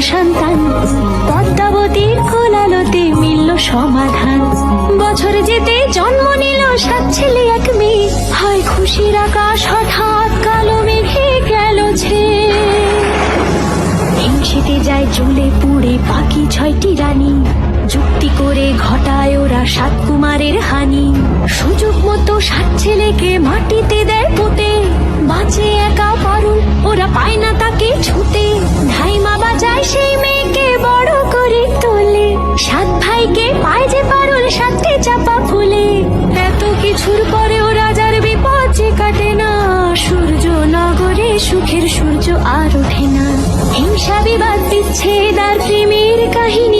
সন্তান, পদ্মাবতীর কোলালতে মিলল সমাধান। বছর যেতে জন্ম নিল 7 ছেলে 1 মেয়ে, হয় খুশির আকাশ হঠাৎ কালো মেঘে গেল ছেয়ে। হিংসেতে যায় জ্বলে পুড়ে বাকি 6টি রানী, যুক্তি করে ঘটায় ওরা 7 কুমারের হানি। সুযোগ মতো 7 ছেলেকে মাটিতে দেয় পুঁতে, বাঁচে একা পারুল, ওরা পায় না তাকে ছুতে। ধাইমা বাজায় সেই মেয়েকে বড় করে তোলে, 7 ভাইকে পায় যে পারুল 7টি চাপা ফুলে। এত কিছুর পরেও রাজার বিপদ যে কাটে না, সূর্য নগরে সুখের সূর্য আর ওঠে না। হিংসা বিবাদ বিচ্ছেদ আর প্রেমের কাহিনী